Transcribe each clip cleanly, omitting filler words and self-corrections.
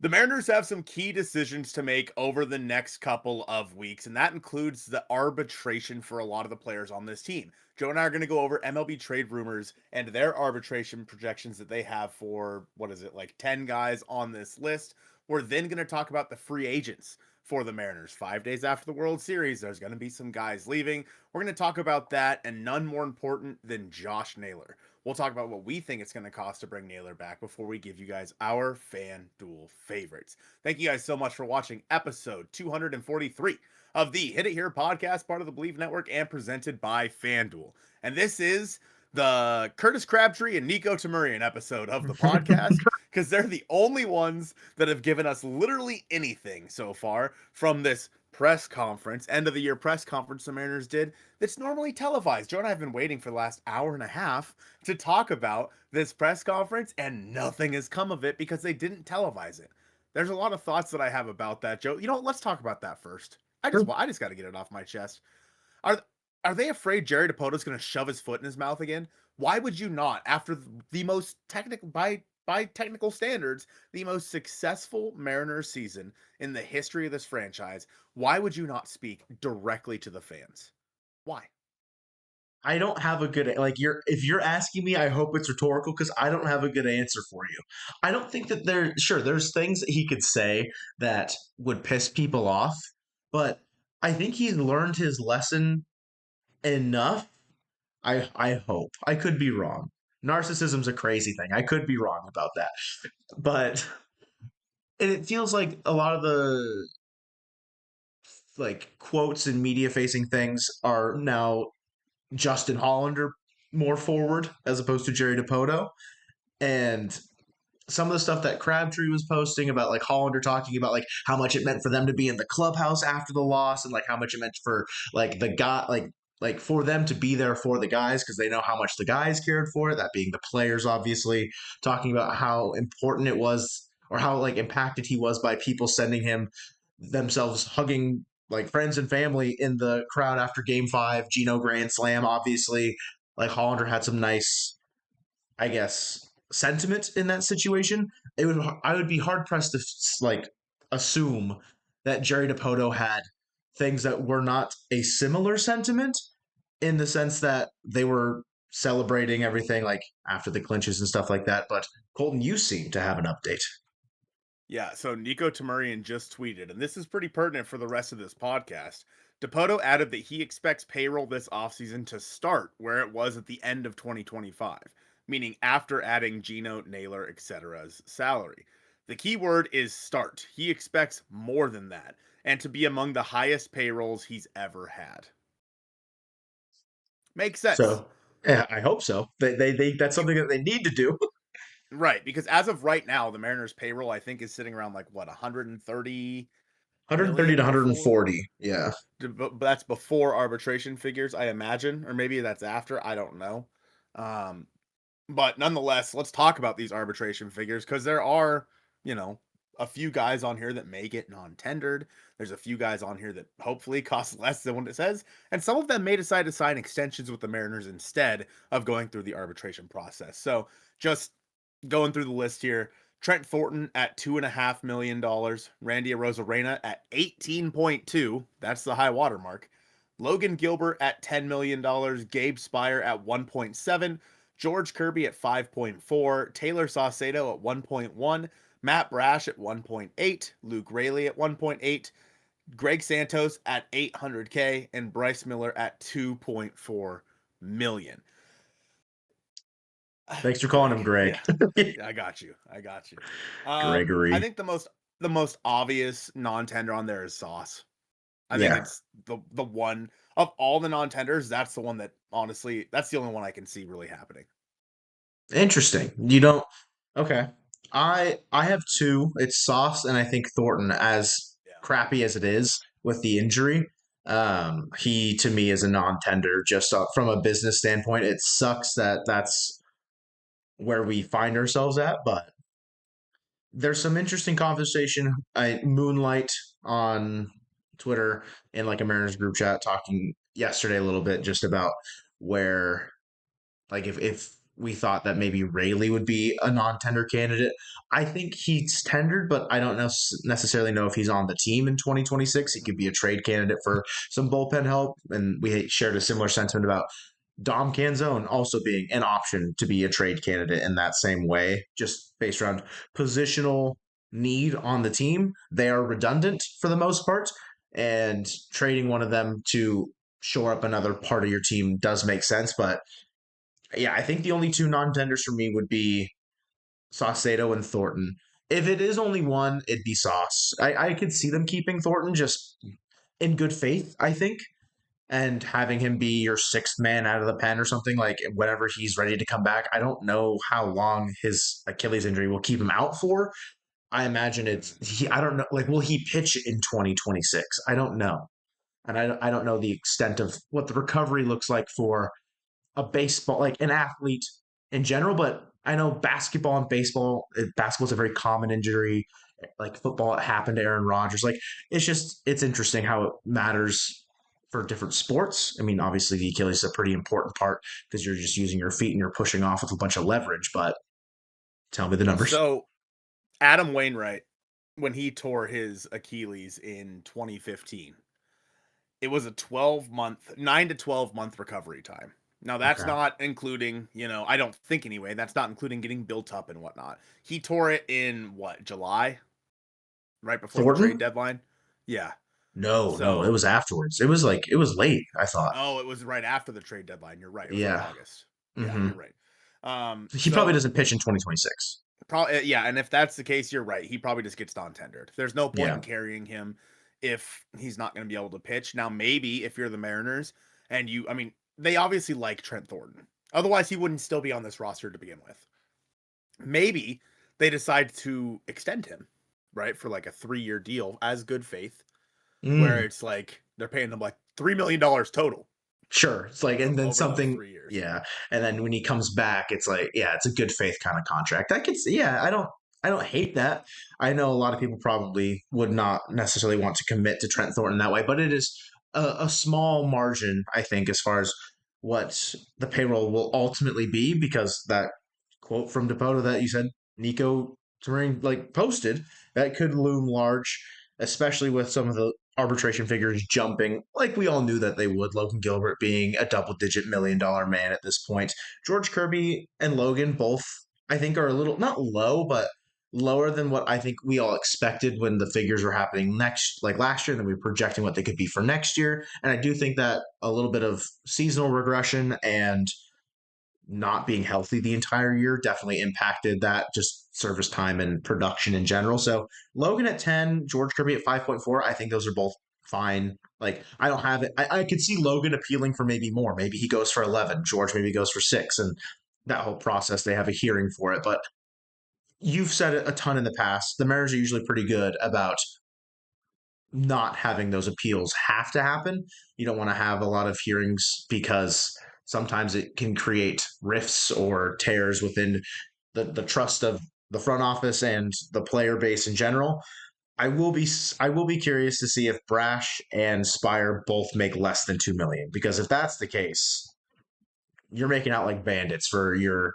The Mariners have some key decisions to make over the next couple of weeks, and that includes the arbitration for a lot of the players on this team. Joe and I are going to go over MLB trade rumors and their arbitration projections that they have for, what is it, like 10 guys on this list. We're then going to talk about the free agents for the Mariners. 5 days after the World Series, there's going to be some guys leaving. We're going to talk about that, and none more important than Josh Naylor. We'll talk about what we think it's going to cost to bring Naylor back before we give you guys our FanDuel favorites. Thank you guys so much for watching episode 243 of the Hit It Here podcast, part of the Bleav Network and presented by FanDuel. And this is the Curtis Crabtree and Nico Tamurian episode of the podcast because they're the only ones that have given us literally anything so far from this press conference, end of the year press conference the Mariners did that's normally televised. Joe and I have been waiting for the last hour and a half to talk about this press conference, and nothing has come of it because they didn't televise it. There's a lot of thoughts that I have about that, Joe. Let's talk about that first. I just got to get it off my chest. Are are they afraid Jerry Depoto's going to shove his foot in his mouth again? Why would you not, after the most technical by technical standards, the most successful Mariners season in the history of this franchise? Why would you not speak directly to the fans? Why? I don't have a good like you're if you're asking me, I hope it's rhetorical because I don't have a good answer for you. I don't think that there's things that he could say that would piss people off, but I think he's learned his lesson enough. I hope. I could be wrong. Narcissism's a crazy thing. I could be wrong about that. But it feels like a lot of the like quotes and media facing things are now Justin Hollander more forward as opposed to Jerry Dipoto. And some of the stuff that Crabtree was posting about like Hollander talking about like how much it meant for them to be in the clubhouse after the loss and like how much it meant for like the guy like for them to be there for the guys because they know how much the guys cared for it, that being the players obviously, talking about how important it was or how like impacted he was by people sending him themselves hugging like friends and family in the crowd after game 5, Geno Grand Slam, obviously. Like Hollander had some nice, I guess, sentiment in that situation. I would be hard pressed to like assume that Jerry Dipoto had things that were not a similar sentiment in the sense that they were celebrating everything like after the clinches and stuff like that. But Colton, you seem to have an update. Yeah, so Nico Tamurian just tweeted, and this is pretty pertinent for the rest of this podcast. Dipoto added that he expects payroll this offseason to start where it was at the end of 2025, meaning after adding Geno, Naylor, etc.'s salary. The key word is start. He expects more than that, and to be among the highest payrolls he's ever had. Makes sense. So yeah, I hope so. They that's You something that they need to do. right, because as of right now, the Mariners payroll I think is sitting around like what 130 130 to million before 140. Yeah. but that's before arbitration figures, I imagine, or maybe that's after. I don't know. Um, but nonetheless, let's talk about these arbitration figures because there are, you know, a few guys on here that may get non-tendered. There's a few guys on here that hopefully cost less than what it says, and some of them may decide to sign extensions with the Mariners instead of going through the arbitration process. So just going through the list here. Trent Thornton at $2.5 million. Randy Arozarena at 18.2. That's the high water mark. Logan Gilbert at $10 million. Gabe Spire at 1.7. George Kirby at 5.4. Taylor Saucedo at 1.1. Matt Brash at 1.8. Luke Rayleigh at 1.8. Greg Santos at 800K and Bryce Miller at 2.4 million. Thanks for calling him Greg, Greg. yeah, I got you. I got you. I Gregory. think the most obvious non-tender on there is Sauce. I think Yeah. it's the one of all the non-tenders. That's the one that honestly, that's the only one I can see really happening. Interesting. You don't okay. I have two. It's Sauce and I think Thornton, as Yeah. crappy as it is with the injury. He to me is a non-tender just from a business standpoint. It sucks that that's where we find ourselves at, but there's some interesting conversation. I Moonlight on Twitter in like a Mariners group chat talking yesterday a little bit just about where like if we thought that maybe Rayleigh would be a non-tender candidate. I think he's tendered, but I don't necessarily know if he's on the team in 2026. He could be a trade candidate for some bullpen help. And we shared a similar sentiment about Dom Canzone also being an option to be a trade candidate in that same way, just based around positional need on the team. They are redundant for the most part, and trading one of them to shore up another part of your team does make sense. But yeah, I think the only two non-tenders for me would be Saucedo and Thornton. If it is only one, it'd be Sauce. I could see them keeping Thornton just in good faith, I think, and having him be your sixth man out of the pen or something like whenever he's ready to come back. I don't know how long his Achilles injury will keep him out for. I imagine I don't know, like, will he pitch in 2026? I don't know. And I don't know the extent of what the recovery looks like for a baseball, like an athlete in general, but I know basketball and baseball, basketball's a very common injury. Like football, it happened to Aaron Rodgers. Like it's interesting how it matters for different sports. I mean, obviously the Achilles is a pretty important part because you're just using your feet and you're pushing off with a bunch of leverage. But tell me the numbers. So Adam Wainwright, when he tore his Achilles in 2015, it was a 12-month, 9 to 12 month recovery time. Now, that's Okay. not including, I don't think anyway, that's not including getting built up and whatnot. He tore it in what, July? Right before the trade Thornton? deadline? Yeah. No, it So, was afterwards. It was late, I thought. oh, it was right after the trade deadline. You're right. It was like Yeah. August. Yeah, Hmm. you're right. He probably So doesn't pitch in 2026. probably, yeah, and if that's the case, you're right. He probably just gets non-tendered. There's no point Yeah. in carrying him if he's not going to be able to pitch. Now, maybe if you're the Mariners and I mean, they obviously like Trent Thornton. Otherwise, he wouldn't still be on this roster to begin with. Maybe they decide to extend him, right, for like a 3-year deal as good faith, where Mm. it's like they're paying him like $3 million total Sure. It's like, and then over those something, 3 years. yeah. And then when he comes back, it's like, yeah, it's a good faith kind of contract. I could see, yeah, I don't hate that. I know a lot of people probably would not necessarily want to commit to Trent Thornton that way, but it is a small margin, I think, as far as what the payroll will ultimately be, because that quote from Depoto that you said Nico Terrain like posted, that could loom large, especially with some of the arbitration figures jumping like we all knew that they would. Logan Gilbert being a double-digit $1 million man at this point. George Kirby and Logan both, I think, are a little not low, but lower than what I think we all expected when the figures were happening next, like last year, and then we were projecting what they could be for next year. And I do think that a little bit of seasonal regression and not being healthy the entire year definitely impacted that just service time and production in general. So Logan at 10, George Kirby at 5.4. I think those are both fine. Like I don't have it. I could see Logan appealing for maybe more. Maybe he goes for 11. George maybe goes for 6. And that whole process, they have a hearing for it. But you've said it a ton in the past. The Mariners are usually pretty good about not having those appeals have to happen. You don't want to have a lot of hearings because sometimes it can create rifts or tears within the trust of the front office and the player base in general. I will be curious to see if Brash and Spire both make less than 2 million, because if that's the case, you're making out like bandits for your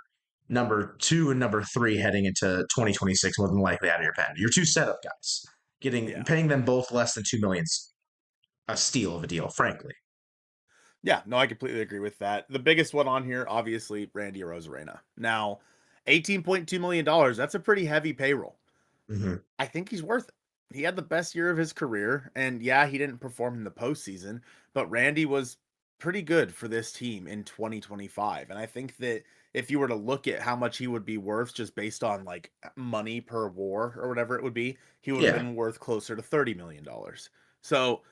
number 2 and number 3 heading into 2026 more than likely out of your pen. Your two setup guys. Yeah. Paying them both less than 2 million, a steal of a deal, frankly. Yeah, no, I completely agree with that. The biggest one on here, obviously, Randy Arozarena. Now, $18.2 million, that's a pretty heavy payroll. Hmm. I think he's worth it. He had the best year of his career, and yeah, he didn't perform in the postseason, but Randy was pretty good for this team in 2025. And I think that if you were to look at how much he would be worth just based on like money per war or whatever it would be, he would have Yeah. been worth closer to $30 million. So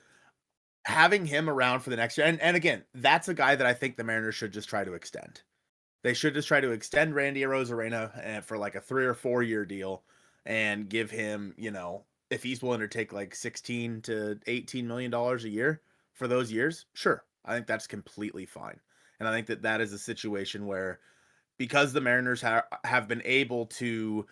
having him around for the next year, and again, that's a guy that I think the Mariners should just try to extend. They should just try to extend Randy Arozarena for like a 3 or 4 year deal and give him, if he's willing to take like 16 to 18 million dollars a year for those years, sure. I think that's completely fine. And I think that that is a situation where because the Mariners have been able to,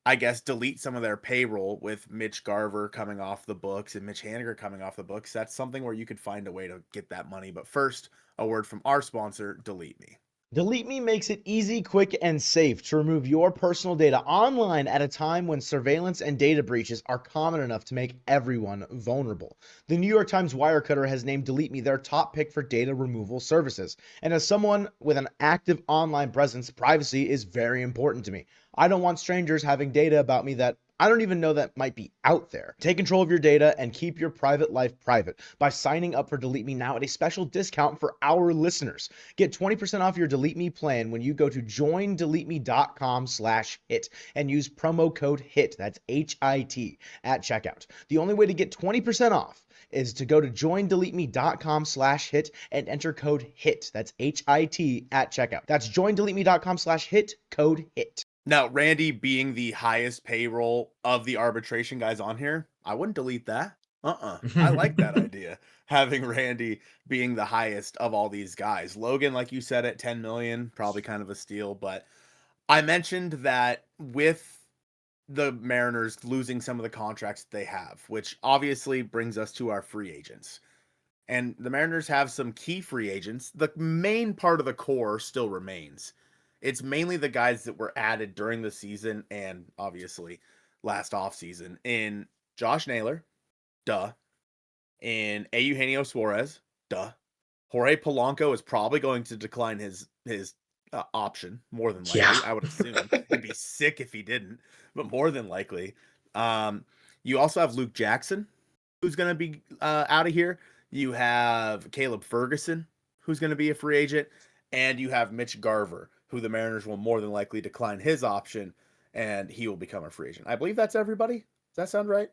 I guess, delete some of their payroll with Mitch Garver coming off the books and Mitch Haniger coming off the books, that's something where you could find a way to get that money. But first, a word from our sponsor, Delete Me. Delete Me makes it easy, quick, and safe to remove your personal data online at a time when surveillance and data breaches are common enough to make everyone vulnerable. The New York Times Wirecutter has named Delete Me their top pick for data removal services. And as someone with an active online presence, privacy is very important to me. I don't want strangers having data about me that I don't even know that might be out there. Take control of your data and keep your private life private by signing up for Delete Me now at a special discount for our listeners. Get 20% off your Delete Me plan when you go to joindeleteme.com/hit and use promo code HIT, that's HIT, at checkout. The only way to get 20% off is to go to joindeleteme.com/hit and enter code HIT, that's HIT, at checkout. That's joindeleteme.com/hit, code HIT. Now, Randy being the highest payroll of the arbitration guys on here, I wouldn't delete that. I like that idea. Having Randy being the highest of all these guys. Logan, like you said, at 10 million, probably kind of a steal. But I mentioned that with the Mariners losing some of the contracts that they have, which obviously brings us to our free agents. And the Mariners have some key free agents. The main part of the core still remains. It's mainly the guys that were added during the season and obviously last offseason in Josh Naylor, duh. In Eugenio Suarez, duh. Jorge Polanco is probably going to decline his option, more than Yeah. likely. I would assume. It'd be sick if he didn't, but more than likely. You also have Luke Jackson, who's going to be out of here. You have Caleb Ferguson, who's going to be a free agent. And you have Mitch Garver, who the Mariners will more than likely decline his option, and he will become a free agent. I Bleav that's everybody. Does that sound right?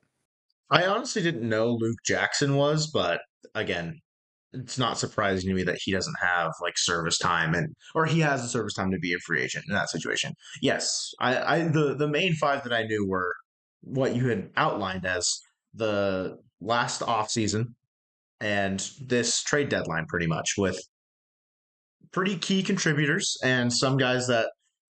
I honestly didn't know Luke Jackson was, but again, it's not surprising to me that he doesn't have like service time or he has the service time to be a free agent in that situation. Yes, the main five that I knew were what you had outlined as the last offseason and this trade deadline pretty much with pretty key contributors and some guys that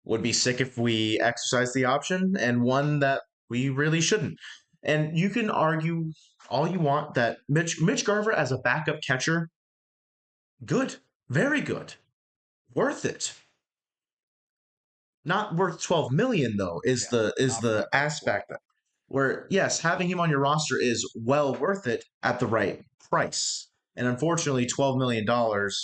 would be sick if we exercise the option and one that we really shouldn't. And you can argue all you want that Mitch Garver as a backup catcher, good, very good, worth it. Not worth 12 million though is Yeah, not for the that price point. aspect where yes, having him on your roster is well worth it at the right price. And unfortunately, $12 million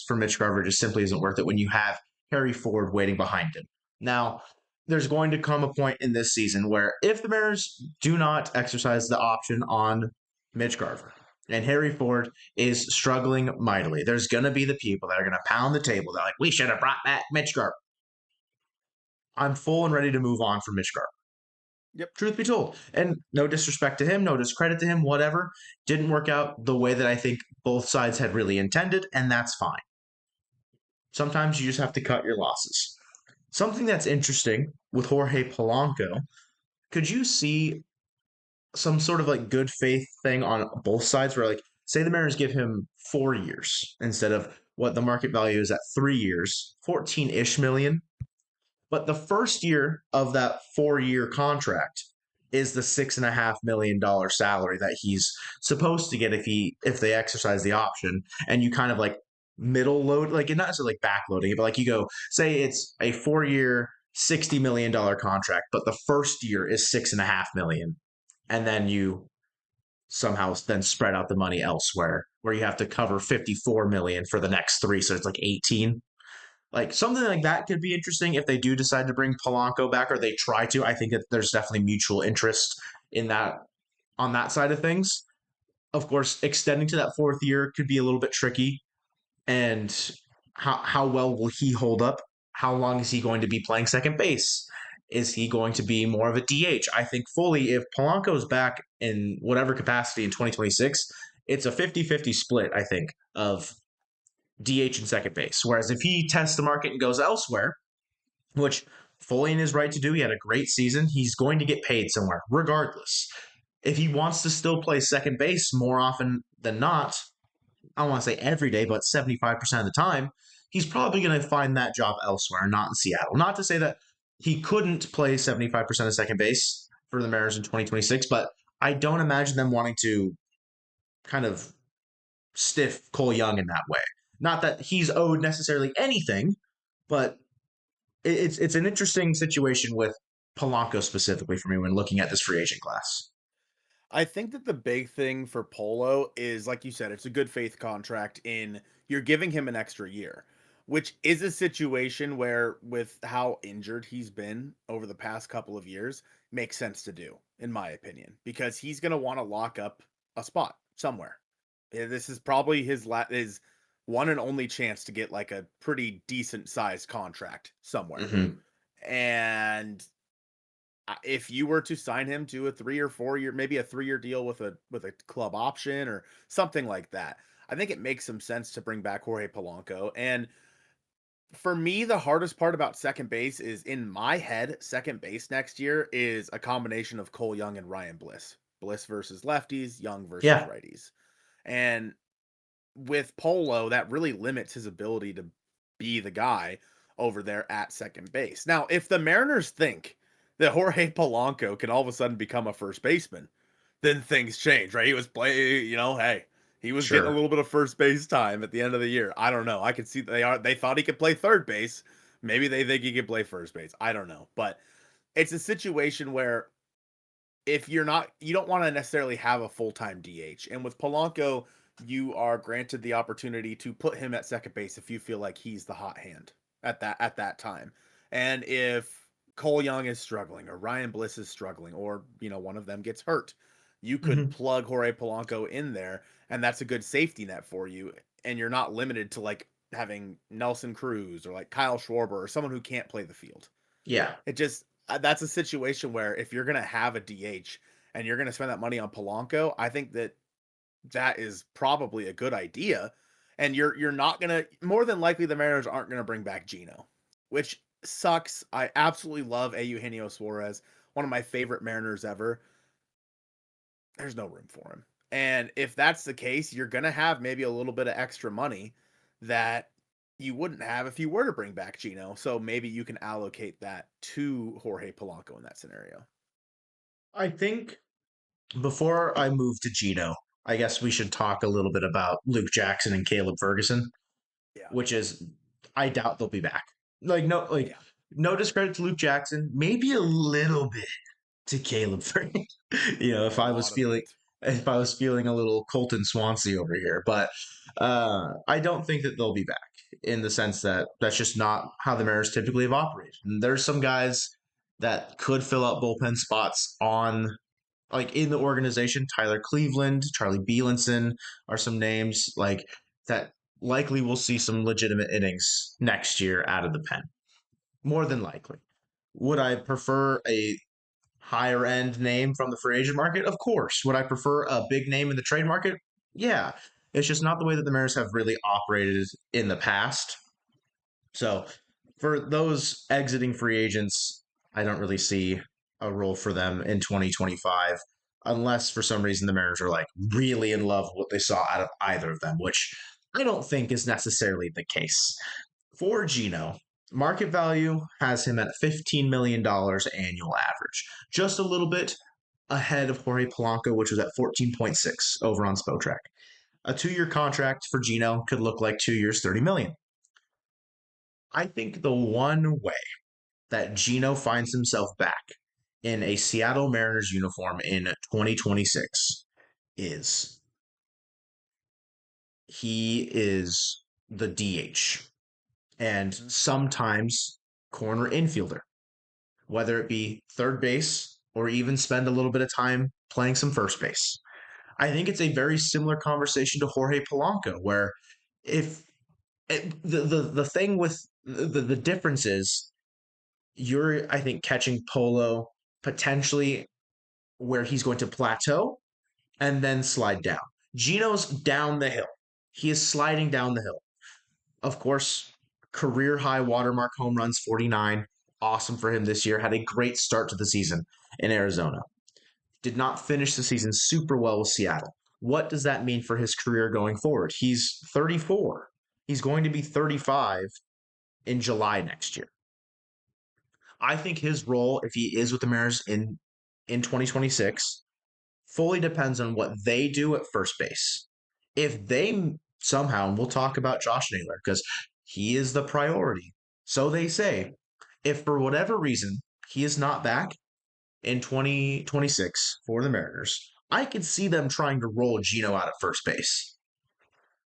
for Mitch Garver just simply isn't worth it when you have Harry Ford waiting behind him. Now, there's going to come a point in this season where if the Mariners do not exercise the option on Mitch Garver and Harry Ford is struggling mightily, there's going to be the people that are going to pound the table. They're like, we should have brought back Mitch Garver. I'm full and ready to move on from Mitch Garver. Yep. Truth be told. And no disrespect to him, no discredit to him, whatever. Didn't work out the way that I think both sides had really intended, and that's fine. Sometimes you just have to cut your losses. Something that's interesting with Jorge Polanco, could you see some sort of like good faith thing on both sides where like say the Mariners give him 4 years instead of what the market value is at 3 years, 14-ish million. But the first year of that 4-year contract is the $6.5 million salary that he's supposed to get if they exercise the option. And you kind of like middle load, like not necessarily like backloading it, but like you go, say it's a 4-year, $60 million contract, but the first year is $6.5 million. And then you somehow then spread out the money elsewhere where you have to cover 54 million for the next three. So it's like 18. Like something like that could be interesting if they do decide to bring Polanco back or they try to. I think that there's definitely mutual interest in that on that side of things. Of course, extending to that fourth year could be a little bit tricky. And how well will he hold up? How long is he going to be playing second base? Is he going to be more of a DH? I think fully if Polanco is back in whatever capacity in 2026, it's a 50-50 split, I think, of DH and second base. Whereas if he tests the market and goes elsewhere, which fully in his right to do, he had a great season, he's going to get paid somewhere, regardless. If he wants to still play second base more often than not, I don't want to say every day, but 75% of the time, he's probably going to find that job elsewhere, not in Seattle. Not to say that he couldn't play 75% of second base for the Mariners in 2026, but I don't imagine them wanting to kind of stiff Cole Young in that way. Not that he's owed necessarily anything, But it's an interesting situation with Polanco specifically for me when looking at this free agent class. I think that the big thing for Polo is, like you said, it's a good faith contract in you're giving him an extra year, which is a situation where, with how injured he's been over the past couple of years, makes sense to do, in my opinion, because he's going to want to lock up a spot somewhere. This is probably his one and only chance to get like a pretty decent sized contract somewhere. Mm-hmm. And if you were to sign him to a 3 or 4 year, maybe a 3 year deal with a club option or something like that, I think it makes some sense to bring back Jorge Polanco. And for me, the hardest part about second base is, in my head, second base next year is a combination of Cole Young and Ryan Bliss. Bliss versus lefties, Young versus Yeah. righties. And with Polo, that really limits his ability to be the guy over there at second base. Now, if the Mariners think that Jorge Polanco can all of a sudden become a first baseman, then things change, right? He was playing, hey, he was getting a Sure. little bit of first base time at the end of the year. I don't know. I could see they thought he could play third base. Maybe they think he could play first base. I don't know. But it's a situation where if you don't want to necessarily have a full-time DH. And with Polanco, you are granted the opportunity to put him at second base if you feel like he's the hot hand at that time. And if Cole Young is struggling or Ryan Bliss is struggling or, one of them gets hurt, you could Mm-hmm. plug Jorge Polanco in there, and that's a good safety net for you. And you're not limited to like having Nelson Cruz or like Kyle Schwarber or someone who can't play the field. Yeah. It just that's a situation where if you're gonna have a DH and you're gonna spend that money on Polanco, I think that is probably a good idea. And you're not gonna more than likely the Mariners aren't gonna bring back Gino, which sucks. I absolutely love Eugenio Suarez, one of my favorite Mariners ever. There's no room for him. And if that's the case, you're gonna have maybe a little bit of extra money that you wouldn't have if you were to bring back Gino. So maybe you can allocate that to Jorge Polanco in that scenario. I think before I move to Gino, I guess we should talk a little bit about Luke Jackson and Caleb Ferguson, Yeah. which is I doubt they'll be back. Like no like Yeah. no discredit to Luke Jackson, maybe a little bit to Caleb Ferguson. A lot of it. If I was feeling a little Colton Swansea over here, but I don't think that they'll be back in the sense that that's just not how the Mariners typically have operated. And there's some guys that could fill out bullpen spots on like in the organization. Tyler Cleveland, Charlie Bielenson are some names like that likely will see some legitimate innings next year out of the pen. More than likely. Would I prefer a higher end name from the free agent market? Of course. Would I prefer a big name in the trade market? Yeah. It's just not the way that the Mariners have really operated in the past. So for those exiting free agents, I don't really see a role for them in 2025 unless for some reason the Mariners are like really in love with what they saw out of either of them, which I don't think is necessarily the case. For Gino, market value has him at $15 million annual average, just a little bit ahead of Jorge Polanco, which was at 14.6 over on Spotrac. A 2 year contract for Gino could look like 2 years, 30 million. I think the one way that Gino finds himself back in a Seattle Mariners uniform in 2026 is he is the DH and Mhm. sometimes corner infielder, whether it be third base or even spend a little bit of time playing some first base. I think it's a very similar conversation to Jorge Polanco, where if the thing with the difference is you're, I think, catching Polo potentially where he's going to plateau and then slide down. Gino's down the hill. He is sliding down the hill. Of course, career high watermark home runs 49. Awesome for him this year. Had a great start to the season in Arizona. Did not finish the season super well with Seattle. What does that mean for his career going forward? He's 34. He's going to be 35 in July next year. I think his role, if he is with the Mariners in 2026, fully depends on what they do at first base. If they somehow, and we'll talk about Josh Naylor because he is the priority. So they say, if for whatever reason he is not back in 2026 for the Mariners, I could see them trying to roll Gino out at first base.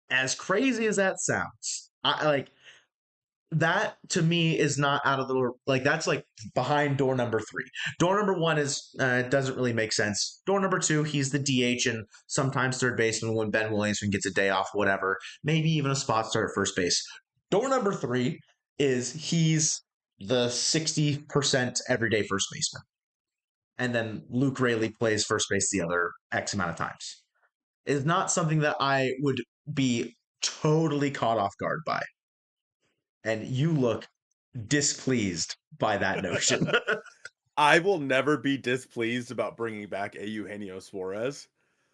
As crazy as that sounds, I like that to me is not out of the like that's like behind door number 3. Door number 1 is doesn't really make sense. Door number 2, he's the DH and sometimes third baseman when Ben Williamson gets a day off, whatever. Maybe even a spot start at first base. Door number 3 is he's the 60% everyday first baseman, and then Luke Rayleigh plays first base the other X amount of times. It's not something that I would be totally caught off guard by. And you look displeased by that notion. I will never be displeased about bringing back a Eugenio Suarez.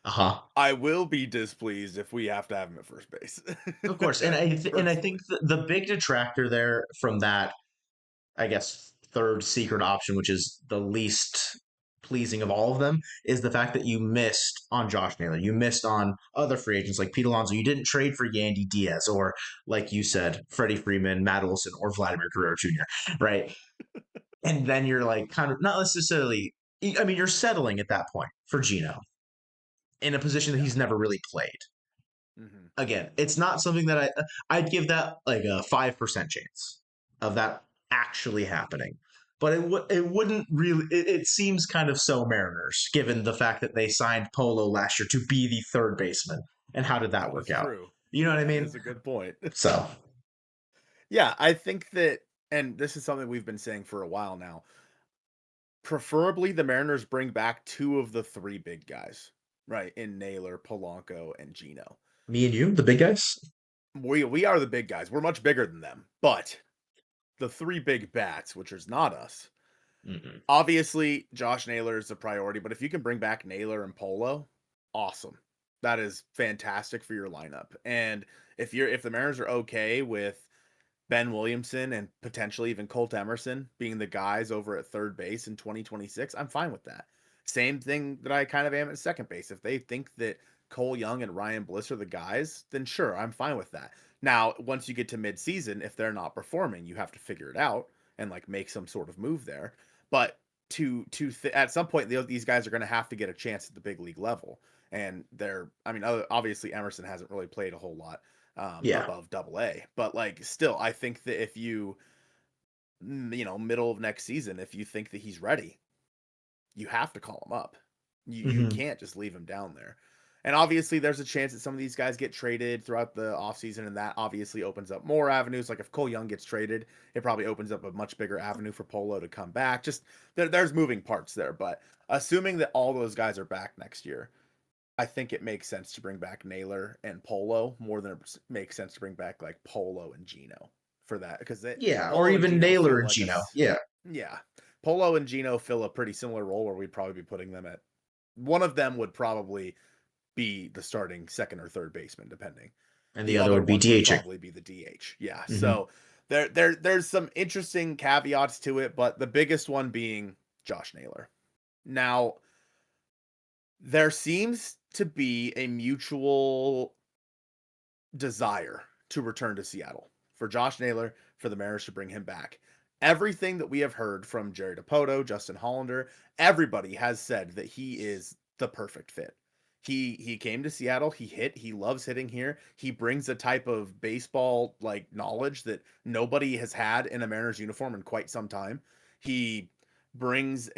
Uh-huh. I will be displeased if we have to have him at first base. Of course. And I think the big detractor there from that, I guess, third secret option, which is the least pleasing of all of them, is the fact that you missed on Josh Naylor. You missed on other free agents like Pete Alonso. You didn't trade for Yandy Diaz or, like you said, Freddie Freeman, Matt Olson, or Vladimir Guerrero Jr., right? And then you're like kind of not necessarily, I mean, you're settling at that point for Gino in a position that he's never really played. Mm-hmm. Again, it's not something that I'd give that like a 5% chance of that actually happening. But it wouldn't really. It seems kind of so Mariners, given the fact that they signed Polo last year to be the third baseman, and how did that work out? True. You know what I mean? That's a good point. So, yeah, I think that, and this is something we've been saying for a while now. Preferably, the Mariners bring back 2 of the 3 big guys, right? In Naylor, Polanco, and Gino. me and you, the big guys. We are the big guys. We're much bigger than them, but the 3 big bats, which is not us. Mm-mm. Obviously, Josh Naylor is a priority, but if you can bring back Naylor and Polo, awesome. That is fantastic for your lineup. And if the Mariners are okay with Ben Williamson and potentially even Colt Emerson being the guys over at third base in 2026, I'm fine with that. Same thing that I kind of am at second base. If they think that Cole Young and Ryan Bliss are the guys, then sure, I'm fine with that. Now, once you get to midseason, if they're not performing, you have to figure it out and like make some sort of move there. But at some point, these guys are going to have to get a chance at the big league level. And obviously Emerson hasn't really played a whole lot above AA, but like still, I think that if middle of next season, if you think that he's ready, you have to call him up. You can't just leave him down there. And obviously there's a chance that some of these guys get traded throughout the offseason, and that obviously opens up more avenues. Like if Cole Young gets traded, it probably opens up a much bigger avenue for Polo to come back. Just there's moving parts there, but assuming that all those guys are back next year, I think it makes sense to bring back Naylor and Polo more than it makes sense to bring back like Polo and Gino for that, because or even Naylor and Gino. Yeah. Polo and Gino fill a pretty similar role where we'd probably be putting them at, one of them would probably be the starting second or third baseman, depending. And the other would be DH. Probably be the DH. Yeah. Mm-hmm. So there's some interesting caveats to it, but the biggest one being Josh Naylor. Now, there seems to be a mutual desire to return to Seattle for Josh Naylor, for the Mariners to bring him back. Everything that we have heard from Jerry Dipoto, Justin Hollander, everybody has said that he is the perfect fit. He came to Seattle, he loves hitting here. He brings a type of baseball like knowledge that nobody has had in a Mariners uniform in quite some time. He brings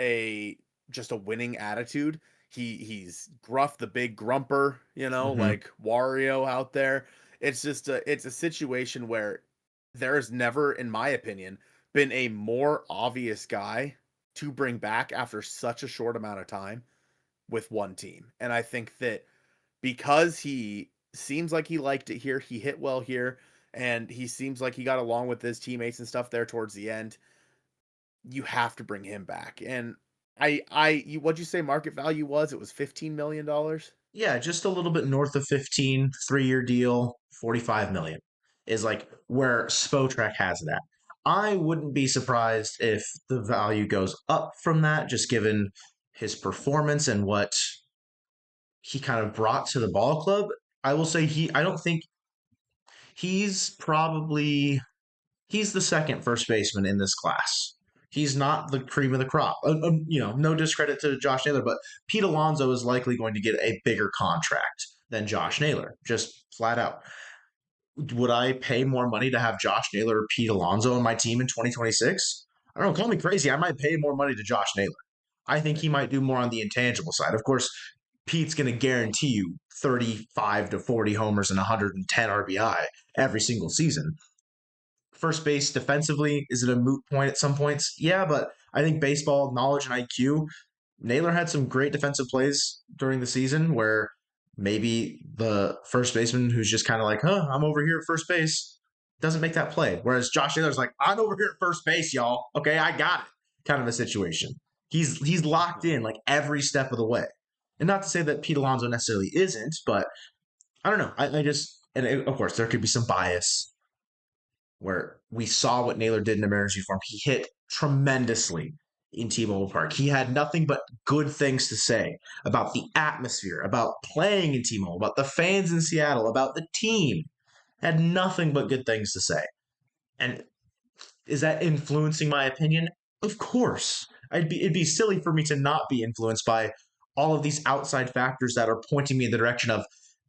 just a winning attitude. He's gruff, the big grumper, like Wario out there. It's just it's a situation where there has never, in my opinion, been a more obvious guy to bring back after such a short amount of time with one team. And I think that because he seems like he liked it here, he hit well here, and he seems like he got along with his teammates and stuff there towards the end, you have to bring him back. And what'd you say market value was? It was $15 million? Yeah, just a little bit north of 15, 3-year deal, 45 million is like where Spotrac has it at. I wouldn't be surprised if the value goes up from that, just given his performance and what he kind of brought to the ball club. I will say I don't think he's probably he's the second first baseman in this class. He's not the cream of the crop. No discredit to Josh Naylor, but Pete Alonso is likely going to get a bigger contract than Josh Naylor, just flat out. Would I pay more money to have Josh Naylor or Pete Alonso on my team in 2026? I don't know, call me crazy. I might pay more money to Josh Naylor. I think he might do more on the intangible side. Of course, Pete's going to guarantee you 35 to 40 homers and 110 RBI every single season. First base defensively, is it a moot point at some points? Yeah, but I think baseball knowledge and IQ, Naylor had some great defensive plays during the season where maybe the first baseman who's just kind of like, I'm over here at first base, doesn't make that play. Whereas Josh Naylor's like, I'm over here at first base, y'all. Okay, I got it. Kind of a situation. He's locked in like every step of the way. And not to say that Pete Alonso necessarily isn't, but I don't know. Of course, there could be some bias where we saw what Naylor did in the Mariners uniform. He hit tremendously in T-Mobile Park. He had nothing but good things to say about the atmosphere, about playing in T-Mobile, about the fans in Seattle, about the team. Had nothing but good things to say. And is that influencing my opinion? Of course. It'd be silly for me to not be influenced by all of these outside factors that are pointing me in the direction of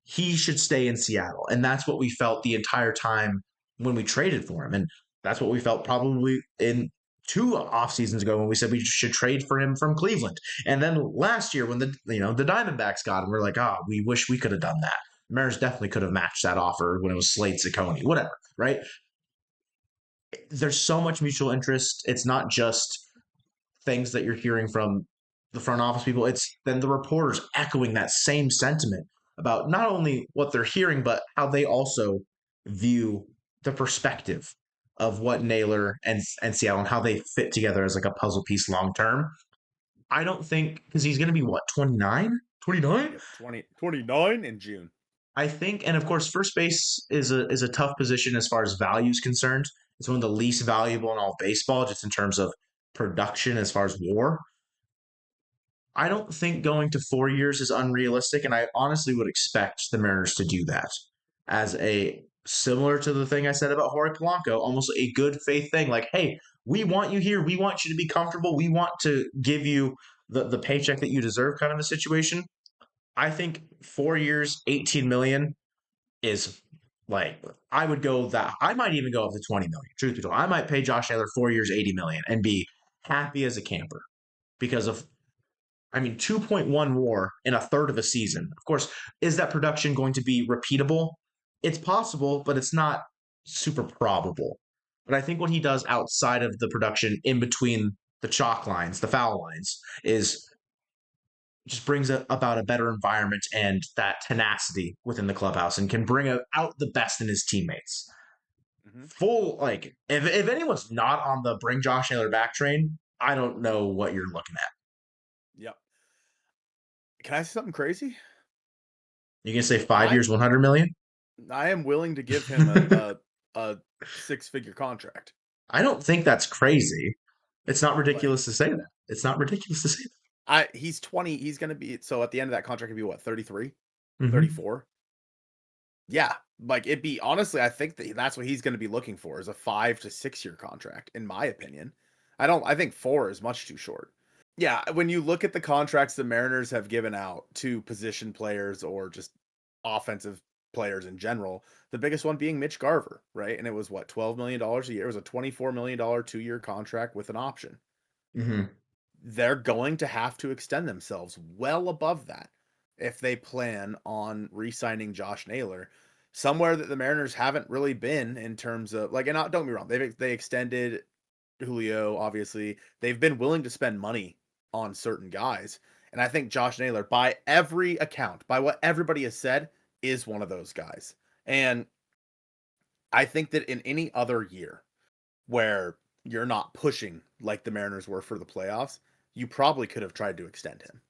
he should stay in Seattle. And that's what we felt the entire time when we traded for him. And that's what we felt probably in 2 off seasons ago when we said we should trade for him from Cleveland. And then last year when the Diamondbacks got him, we're like, we wish we could have done that. Mariners definitely could have matched that offer when it was Slade Ciccone, whatever, right? There's so much mutual interest. It's not just things that you're hearing from the front office people. It's then the reporters echoing that same sentiment about not only what they're hearing, but how they also view the perspective of what Naylor and Seattle and how they fit together as like a puzzle piece long term. I don't think, because he's going to be what, 29? 29? 29 in June. I think, and of course, first base is a tough position as far as value is concerned. It's one of the least valuable in all of baseball, just in terms of production as far as WAR. I don't think going to 4 years is unrealistic, and I honestly would expect the Mariners to do that as a similar to the thing I said about Jorge Polanco, almost a good faith thing. Like, hey, we want you here. We want you to be comfortable. We want to give you the paycheck that you deserve kind of a situation. I think 4 years, 18 million is like, I would go that. I might even go up to 20 million. Truth be told, I might pay Josh Naylor 4 years, 80 million and be happy as a camper because of, 2.1 WAR in a third of a season. Of course, is that production going to be repeatable? It's possible, but it's not super probable. But I think what he does outside of the production in between the chalk lines, the foul lines, is just brings about a better environment and that tenacity within the clubhouse and can bring out the best in his teammates. Mm-hmm. If anyone's not on the bring Josh Naylor back train, I don't know what you're looking at. Yep. Can I say something crazy? You can say 5 years, 100 million? I am willing to give him a 6-figure contract. I don't think that's crazy. It's not ridiculous to say that. It's not ridiculous to say that. He's 20. He's going to be, so at the end of that contract, he'll be what, 33? Mm-hmm. 34? Yeah. It'd be, honestly, I think that's what he's going to be looking for is a 5 to 6 year contract, in my opinion. I think 4 is much too short. Yeah, when you look at the contracts the Mariners have given out to position players or just offensive players in general, the biggest one being Mitch Garver, right? And it was what, $12 million a year? It was a $24 million 2-year contract with an option. Mm-hmm. They're going to have to extend themselves well above that if they plan on re-signing Josh Naylor, somewhere that the Mariners haven't really been in terms of and don't get me wrong, they extended Julio, obviously. They've been willing to spend money on certain guys. And I think Josh Naylor, by every account, by what everybody has said, is one of those guys. And I think that in any other year where you're not pushing like the Mariners were for the playoffs, you probably could have tried to extend him.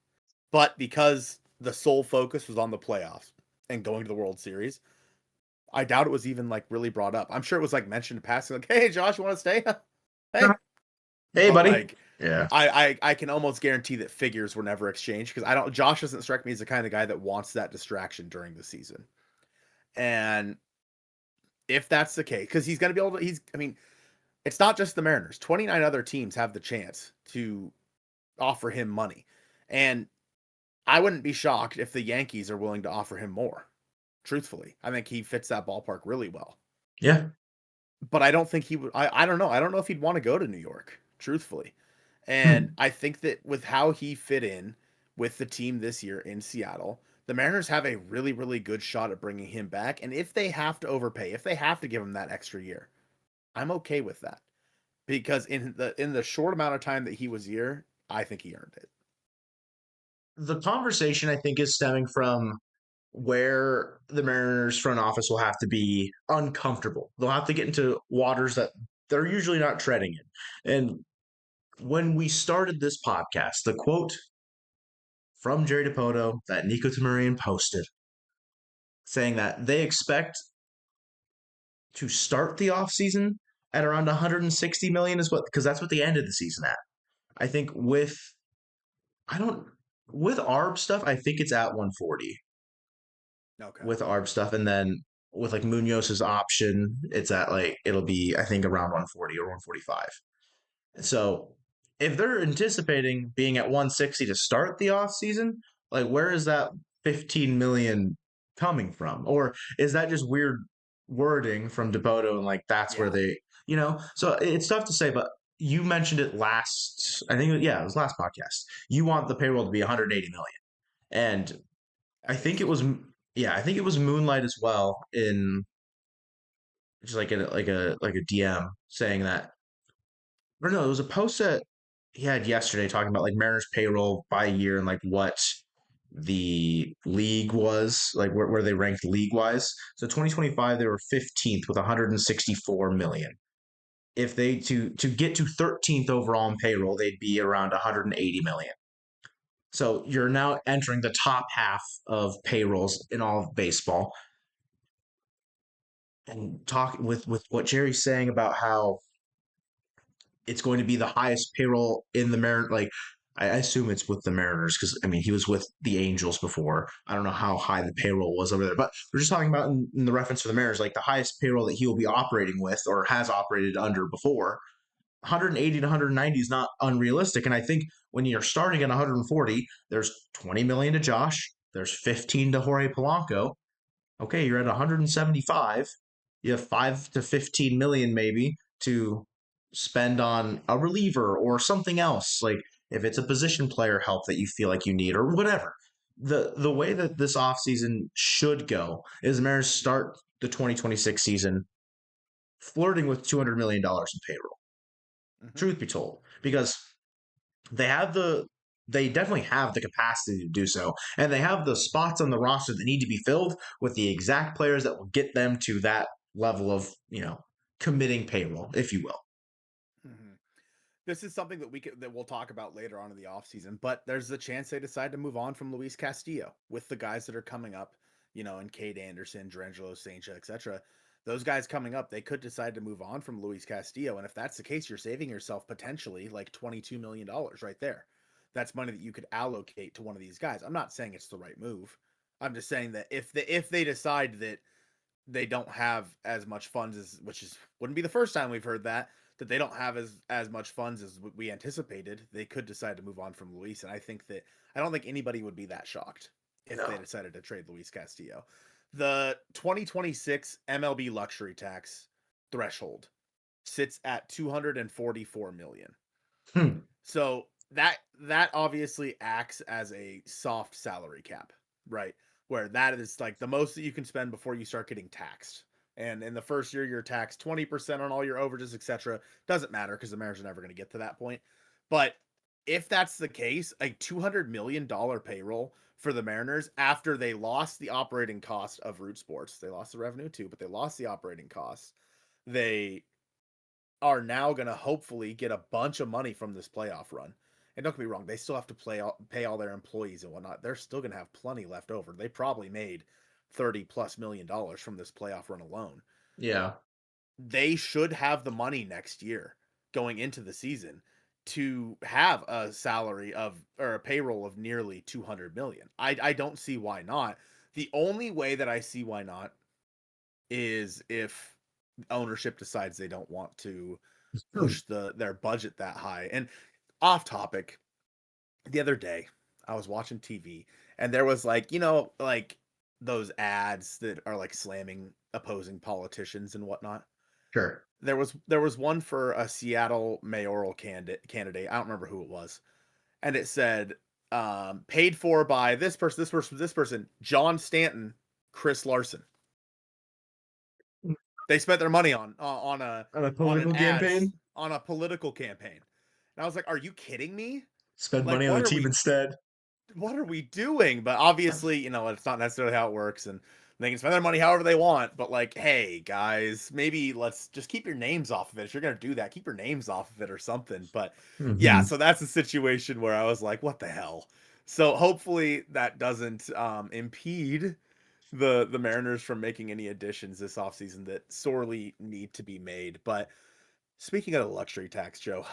But because the sole focus was on the playoffs and going to the World Series, I doubt it was even really brought up. I'm sure it was mentioned in passing, hey, Josh, you want to stay? Hey, buddy. Yeah. I can almost guarantee that figures were never exchanged because Josh doesn't strike me as the kind of guy that wants that distraction during the season. And if that's the case, because he's going to be able to, It's not just the Mariners. 29 other teams have the chance to offer him money. And I wouldn't be shocked if the Yankees are willing to offer him more. Truthfully, I think he fits that ballpark really well. Yeah. But I don't think he would. I don't know. I don't know if he'd want to go to New York, truthfully. And I think that with how he fit in with the team this year in Seattle, the Mariners have a really, really good shot at bringing him back. And if they have to overpay, if they have to give him that extra year, I'm okay with that. Because in the short amount of time that he was here, I think he earned it. The conversation, I think, is stemming from where the Mariners front office will have to be uncomfortable. They'll have to get into waters that they're usually not treading in. And when we started this podcast, the quote from Jerry Dipoto that Nico Tamurian posted saying that they expect to start the offseason at around 160 million is what, because that's what they ended the season at. I think I don't with Arb stuff, I think it's at 140 Okay. with Arb stuff, and then with like Munoz's option, it's at like it'll be I think around 140 or 145. So if they're anticipating being at 160 to start the offseason, like where is that 15 million coming from? Or is that just weird wording from Depoto and like that's where Yeah. so it's tough to say, but you mentioned it last, I think, yeah, it was last podcast. You want the payroll to be 180 million. And I At think it least. was, yeah, I think it was Moonlight as well in just like a DM saying that, or no, it was a post that he had yesterday talking about like Mariners payroll by year and like what the league was like where they ranked league wise. So 2025 they were 15th with 164 million. If they to get to 13th overall in payroll, they'd be around 180 million. So you're now entering the top half of payrolls in all of baseball. And talk with what Jerry's saying about how it's going to be the highest payroll in the Mariners. Like, I assume it's with the Mariners because I mean he was with the Angels before. I don't know how high the payroll was over there, but we're just talking about in the reference for the Mariners, like the highest payroll that he will be operating with or has operated under before. 180 to 190 is not unrealistic, and I think when you're starting at 140, there's 20 million to Josh, there's 15 to Jorge Polanco. Okay, you're at 175. You have 5 to 15 million maybe to spend on a reliever or something else. Like if it's a position player help that you feel like you need or whatever. The way that this offseason should go is the Mariners start the 2026 season flirting with $200 million in payroll. Mm-hmm. Truth be told, because they have they definitely have the capacity to do so, and they have the spots on the roster that need to be filled with the exact players that will get them to that level of committing payroll, if you will. Mm-hmm. This is something that we'll talk about later on in the offseason, but there's the chance they decide to move on from Luis Castillo with the guys that are coming up, and Cade Anderson, Drangelo Saincha, etc. Those guys coming up, they could decide to move on from Luis Castillo. And if that's the case, you're saving yourself potentially like $22 million right there. That's money that you could allocate to one of these guys. I'm not saying it's the right move. I'm just saying that if they decide that they don't have as much funds wouldn't be the first time we've heard that they don't have as much funds as we anticipated, they could decide to move on from Luis. And I don't think anybody would be that shocked if they No. decided to trade Luis Castillo. The 2026 MLB luxury tax threshold sits at 244 million. Hmm. So that obviously acts as a soft salary cap, right? Where that is like the most that you can spend before you start getting taxed. And in the first year, you're taxed 20% on all your overages, etc. Doesn't matter because the Mariners are never going to get to that point. But if that's the case, a $200 million payroll for the Mariners after they lost the operating cost of Root Sports, they lost the revenue too, but they lost the operating costs. They are now going to hopefully get a bunch of money from this playoff run. And don't get me wrong, they still have to pay all their employees and whatnot. They're still going to have plenty left over. They probably made $30+ million from this playoff run alone. Yeah. They should have the money next year going into the season to have a salary or a payroll of nearly 200 million. I don't see why not. The only way that I see why not is if ownership decides they don't want to push their budget that high. And off topic, the other day I was watching TV and there was like, like those ads that are like slamming opposing politicians and whatnot. Sure. There was one for a Seattle mayoral candidate. I don't remember who it was. And it said, paid for by this person, this person, this person, John Stanton, Chris Larson. They spent their money on a political campaign. On a political campaign. And I was like, are you kidding me? Spend Like, money on the team instead. What are we doing? But obviously, it's not necessarily how it works, and they can spend their money however they want. But like, hey guys, maybe let's just keep your names off of it. If you're gonna do that, keep your names off of it or something. But yeah, so that's a situation where I was like, what the hell? So hopefully that doesn't impede the Mariners from making any additions this offseason that sorely need to be made. But speaking of the luxury tax, Joe,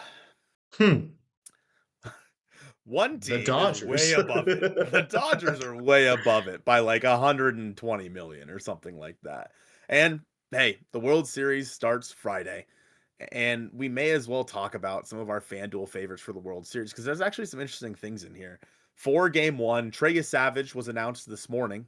one The team is way Dodgers. above it. The Dodgers are way above it by like 120 million or something like that. And hey, the World Series starts Friday. And we may as well talk about some of our FanDuel favorites for the World Series because there's actually some interesting things in here. For game one, Trey Savage was announced this morning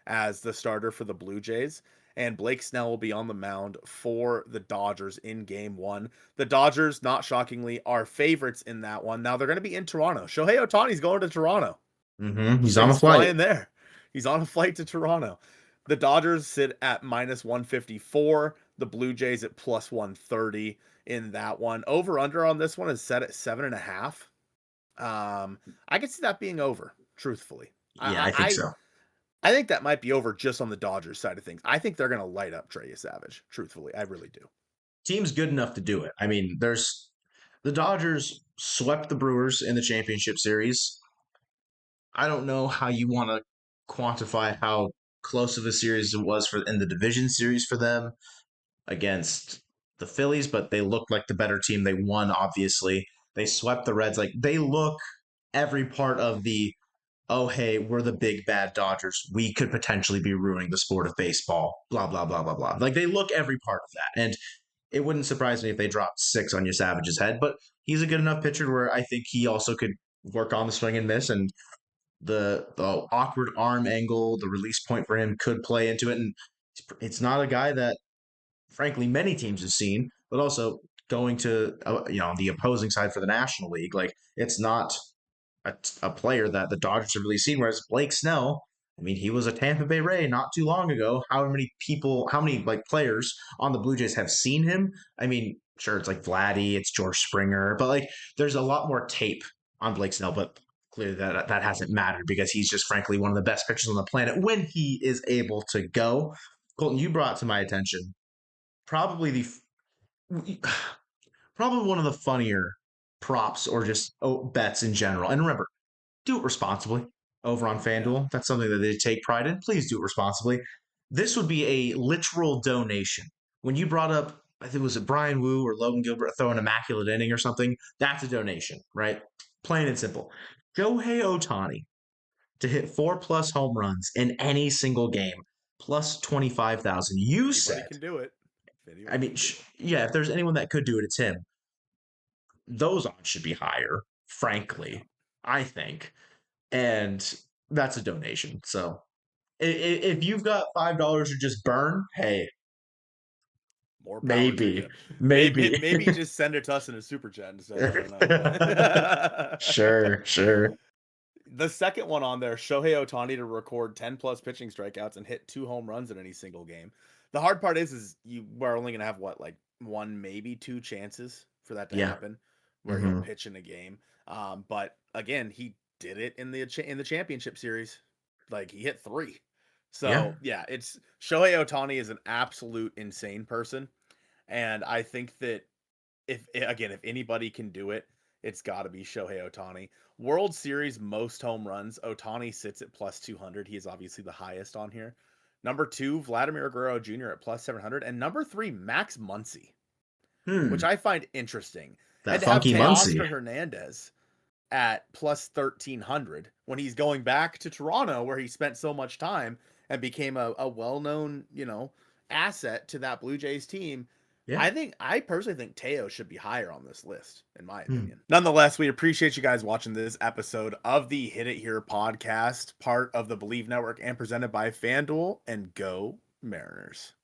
as the starter for the Blue Jays, and Blake Snell will be on the mound for the Dodgers in game one. The Dodgers, not shockingly, are favorites in that one. Now they're going to be in Toronto. Shohei Ohtani's going to Toronto. He's So on a flight. flying there. He's on a flight to Toronto. The Dodgers sit at minus 154. The Blue Jays at plus 130 in that one. Over under on this one is set at 7.5. I could see that being over, truthfully. Yeah, I think so. I think that might be over just on the Dodgers side of things. I think they're going to light up Trey Savage, truthfully. I really do. Team's good enough to do it. I mean, the Dodgers swept the Brewers in the championship series. I don't know how you want to quantify how close of a series it was in the division series for them against the Phillies, but they looked like the better team. They won, obviously. They swept the Reds. Like, they look every part of the, oh, hey, we're the big bad Dodgers. We could potentially be ruining the sport of baseball, blah, blah, blah, blah, blah. Like, they look every part of that. And it wouldn't surprise me if they dropped 6 on your Savage's head, but he's a good enough pitcher where I think he also could work on the swing and miss, and the awkward arm angle, the release point for him could play into it. And it's not a guy that, frankly, many teams have seen, but also going to, the opposing side for the National League, like, it's not a player that the Dodgers have really seen. Whereas Blake Snell, I mean, he was a Tampa Bay Ray not too long ago. How many players on the Blue Jays have seen him? I mean, sure, it's like Vladdy, it's George Springer, but like, there's a lot more tape on Blake Snell, but clearly that hasn't mattered because he's just frankly one of the best pitchers on the planet when he is able to go. Colton, you brought to my attention probably probably one of the funnier props or just bets in general. And remember, do it responsibly over on FanDuel. Yeah. That's something that they take pride in. Please do it responsibly. This would be a literal donation. When you brought up, I think, was it Brian Wu or Logan Gilbert throwing immaculate inning or something? That's a donation, right? Plain and simple. Shohei Ohtani to hit 4+ home runs in any single game, plus 25,000. You Anybody said, can do it. I mean, yeah, if there's anyone that could do it, it's him. Those odds should be higher, frankly, I think. And that's a donation. So if you've got $5 to just burn, hey, more power to you. maybe just send it to us in a super chat instead. I don't know. Sure. The second one on there, Shohei Ohtani to record 10 plus pitching strikeouts and hit 2 home runs in any single game. The hard part is you are only going to have what, like 1, maybe 2 chances for that to happen where he'll pitch in a game. But again, he did it in the championship series. Like, he hit 3. So yeah, it's Shohei Ohtani is an absolute insane person. And I think that if anybody can do it, it's got to be Shohei Ohtani. World Series most home runs, Ohtani sits at plus 200. He is obviously the highest on here. Number 2, Vladimir Guerrero Jr. at plus 700. And number 3, Max Muncy, which I find interesting. That and funky to have Muncy. Teoscar Hernandez at plus 1,300 when he's going back to Toronto where he spent so much time and became a well-known, asset to that Blue Jays team. Yeah. I personally think Teo should be higher on this list, in my Hmm. opinion. Nonetheless, we appreciate you guys watching this episode of the Hit It Here podcast, part of the Bleav Network and presented by FanDuel, and go Mariners.